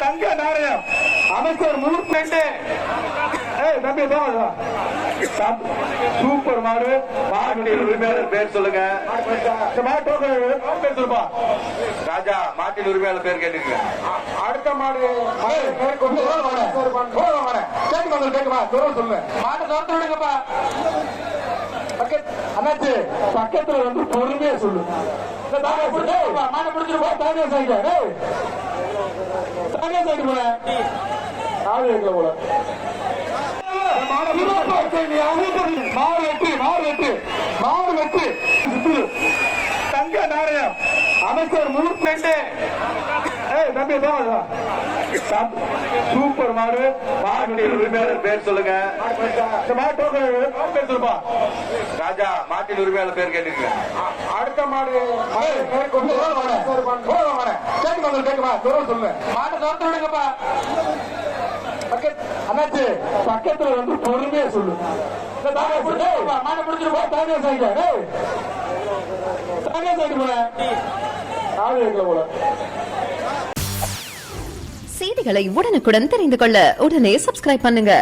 தங்க நாணயம் அமைச்சர் மூர்த்தி தம்பி சூப்பர் மாடு. மாட்டுடைய உரிமையாளர் பேர் சொல்லுங்க. பேர் சொல்லுப்பா. ராஜா மாட்டின் உரிமையாளர் பேர் கேட்டுங்க. அடுத்த மாடு சொல்லுங்க. மாட்டை தோர்த்து விடுங்கப்பா. அண்ணாச்சு பக்கத்துல வந்து பொறுமையா சொல்லு. மாட்டை பிடிச்சிருப்பா. தானே சைடு தானே சைடு போல ஆள் வைக்கல போல. தங்க நாணயம் அமைச்சர் மூர்த்தி. தம்பி சூப்பர் மாடு. மாட்டுடைய உரிமையாளர் பேர் சொல்லுங்க. பேர் சொல்லுப்பா. ராஜா மாட்டின் உரிமையாளர் பேர் கேட்டுங்க. அடுத்த மாடு சொல்லுங்க. மாட்டை தோர்த்து விடுங்கப்பா. அண்ணாச்சு பக்கத்துல வந்து பொறுமையா சொல்லு. மாட்டை பிடிச்சிருப்பா. தானே சைடு தானே சைடு போல ஆள் வைக்கல போல. செய்திகளை உடனுக்குடன் தெரிந்து கொள்ள உடனே சப்ஸ்கிரைப் பண்ணுங்க.